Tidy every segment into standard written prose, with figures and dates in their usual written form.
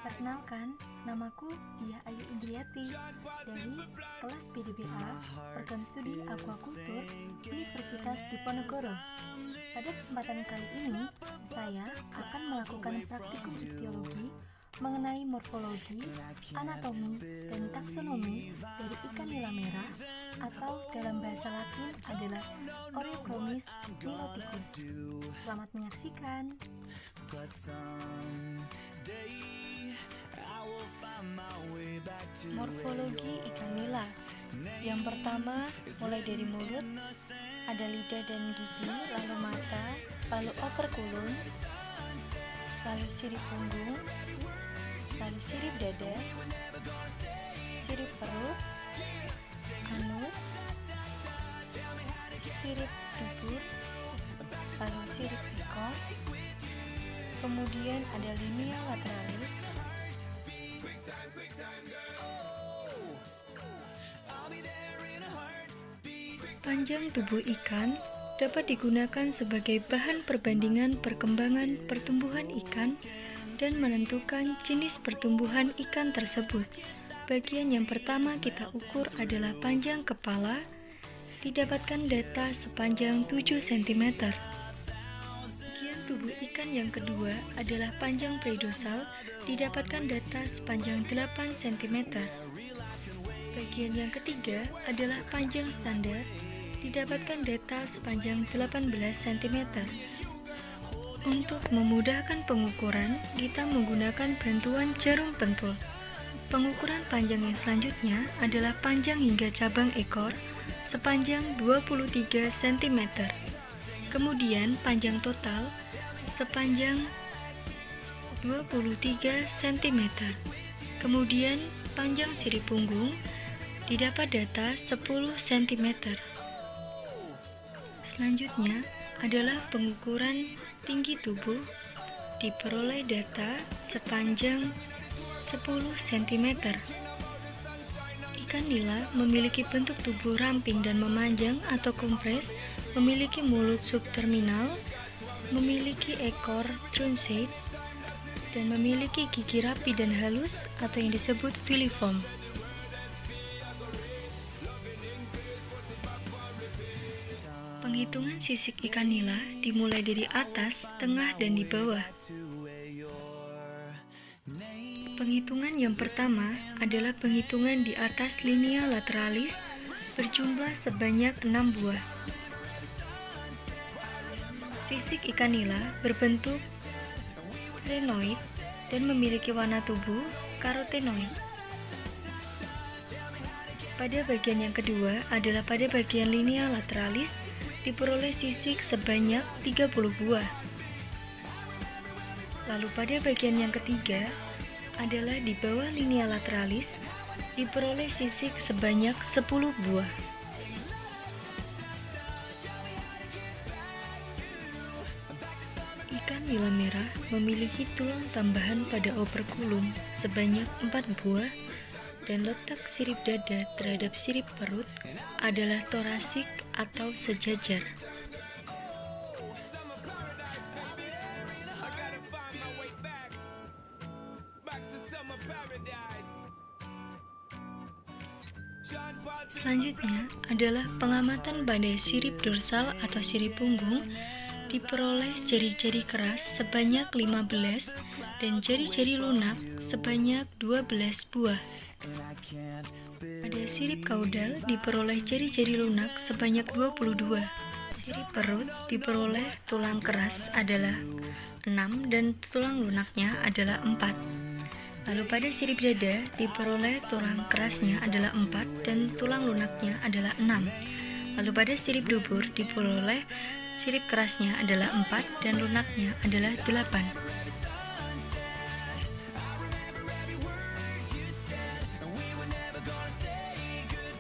Perkenalkan, namaku Diah Ayu Indriati dari kelas PDBA Program Studi Aquaculture Universitas Diponegoro. Pada kesempatan kali ini, saya akan melakukan praktikum ichtiologi mengenai morfologi, anatomi, dan taksonomi dari ikan nila merah atau dalam bahasa Latin adalah Oreochromis niloticus. Selamat menyaksikan. Morfologi ikan nila. Yang pertama, mulai dari mulut, ada lidah dan gigi, lalu mata, lalu operkulum, lalu sirip punggung, lalu sirip dada, sirip perut, anus, sirip dubur, lalu sirip ekor, kemudian ada linea lateralis, panjang tubuh ikan dapat digunakan sebagai bahan perbandingan perkembangan pertumbuhan ikan dan menentukan jenis pertumbuhan ikan tersebut. Bagian yang pertama kita ukur adalah panjang kepala, didapatkan data sepanjang 7 cm. Bagian tubuh ikan yang kedua adalah panjang predorsal, didapatkan data sepanjang 8 cm. Bagian yang ketiga adalah panjang standar, didapatkan data sepanjang 18 cm. Untuk memudahkan pengukuran, kita menggunakan bantuan jarum pentul. Pengukuran panjang yang selanjutnya adalah panjang hingga cabang ekor sepanjang 23 cm. Kemudian panjang total sepanjang 23 cm. Kemudian panjang sirip punggung didapat data 10 cm. Selanjutnya adalah pengukuran tinggi tubuh, diperoleh data sepanjang 10 cm. Ikan nila memiliki bentuk tubuh ramping dan memanjang atau kompres, memiliki mulut subterminal, memiliki ekor truncate, dan memiliki gigi rapi dan halus atau yang disebut filiform. Penghitungan sisik ikan nila dimulai dari atas, tengah, dan di bawah. Penghitungan yang pertama adalah penghitungan di atas linea lateralis berjumlah sebanyak 6 buah. Sisik ikan nila berbentuk sphenoid dan memiliki warna tubuh karotenoid. Pada bagian yang kedua adalah pada bagian linea lateralis diperoleh sisik sebanyak 30 buah. Lalu pada bagian yang ketiga adalah di bawah linea lateralis diperoleh sisik sebanyak 10 buah. Ikan nila merah memiliki tulang tambahan pada operkulum sebanyak 4 buah dan letak sirip dada terhadap sirip perut adalah torasik atau sejajar. Selanjutnya adalah pengamatan pada sirip dorsal atau sirip punggung. Diperoleh jari-jari keras sebanyak 15 dan jari-jari lunak sebanyak 12 buah. Pada sirip kaudal diperoleh jari-jari lunak sebanyak 22. Sirip perut diperoleh tulang keras adalah 6 dan tulang lunaknya adalah 4. Lalu pada sirip dada diperoleh tulang kerasnya adalah 4 dan tulang lunaknya adalah 6. Lalu pada sirip dubur diperoleh sirip kerasnya adalah 4 dan lunaknya adalah 8.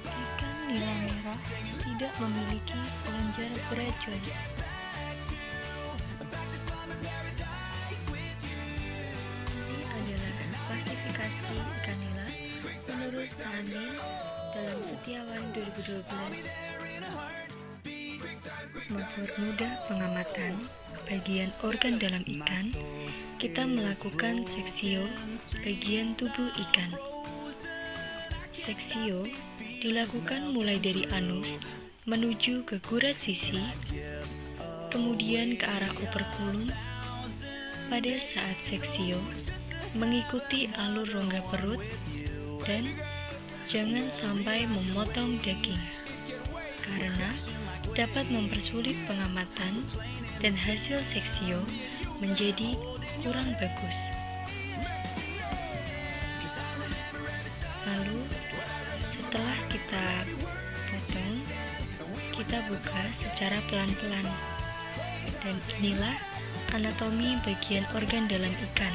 Ikan nila merah tidak memiliki kelenjar beracun. Ini adalah klasifikasi ikan nila menurut Salamin dalam Setiawan 2012. mempermudah pengamatan bagian organ dalam ikan, kita melakukan seksio bagian tubuh ikan. Seksio dilakukan mulai dari anus menuju ke gurat sisi, kemudian ke arah operkulum. Pada saat seksio, mengikuti alur rongga perut dan jangan sampai memotong daging, karena dapat mempersulit pengamatan dan hasil seksio menjadi kurang bagus. Lalu setelah kita potong, kita buka secara pelan-pelan, dan inilah anatomi bagian organ dalam ikan.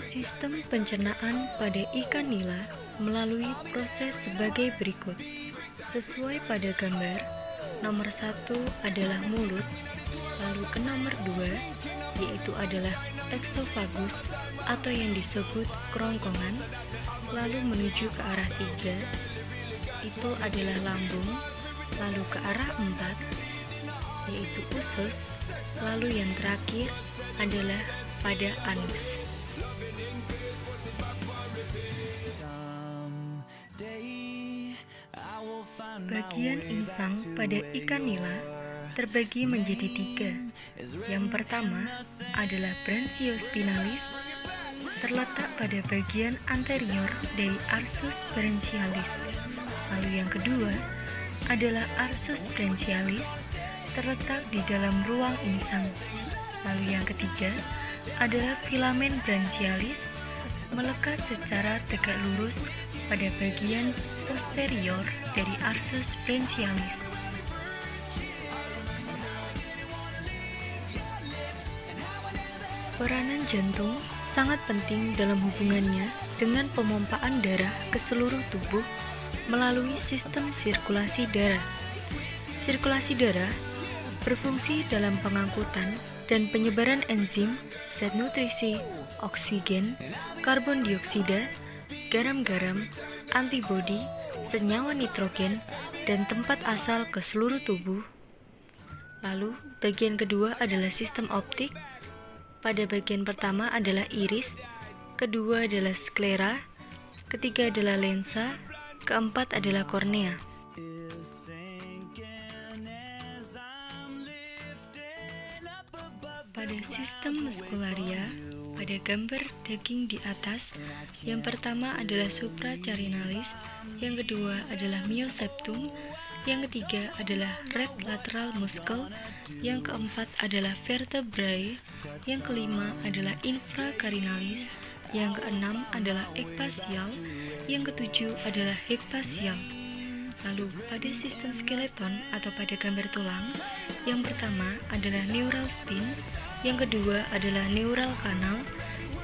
Sistem pencernaan pada ikan nila melalui proses sebagai berikut. Sesuai pada gambar, nomor 1 adalah mulut, lalu ke nomor 2, yaitu adalah eksofagus atau yang disebut kerongkongan, lalu menuju ke arah 3, itu adalah lambung, lalu ke arah 4, yaitu usus, lalu yang terakhir adalah pada anus. Bagian insang pada ikan nila terbagi menjadi 3. Yang pertama adalah branchiospinalis, terletak pada bagian anterior dari arsus branchialis. Lalu yang kedua adalah arsus branchialis, terletak di dalam ruang insang. Lalu yang ketiga adalah filamen branchialis, melekat secara tegak lurus pada bagian posterior dari arsus branchialis. Peranan jantung sangat penting dalam hubungannya dengan pemompaan darah ke seluruh tubuh melalui sistem sirkulasi darah. Sirkulasi darah berfungsi dalam pengangkutan dan penyebaran enzim, zat nutrisi, oksigen, karbon dioksida, garam-garam, antibodi, senyawa nitrogen, dan tempat asal ke seluruh tubuh. Lalu, bagian kedua adalah sistem optik. Pada bagian pertama adalah iris, kedua adalah sklera, ketiga adalah lensa, keempat adalah kornea. Pada sistem muskularia, pada gambar daging di atas, yang pertama adalah supracarinalis, yang kedua adalah mioseptum, yang ketiga adalah rectus lateral muscle, yang keempat adalah vertebrae, yang kelima adalah infracarinalis, yang keenam adalah ekfasial, yang ketujuh adalah hepfasial. Lalu pada sistem skeleton atau pada gambar tulang, yang pertama adalah neural spine, yang kedua adalah neural canal,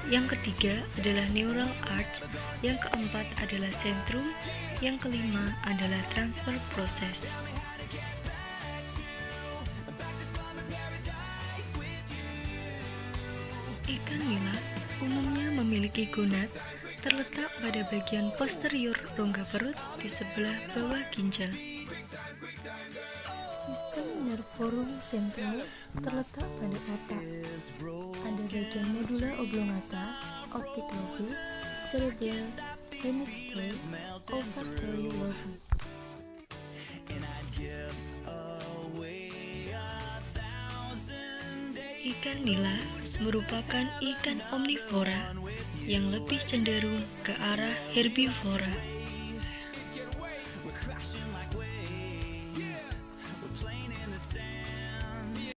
yang ketiga adalah neural arch, yang keempat adalah centrum, yang kelima adalah transfer proses. Ikan nila umumnya memiliki gonad terletak pada bagian posterior rongga perut di sebelah bawah ginjal. Sistem nervorum sentral terletak pada otak. Ada bagian medulla oblongata, optic lobe, cerebral, hemisphere, olfactory lobe. Ikan nila merupakan ikan omnivora yang lebih cenderung ke arah herbivora.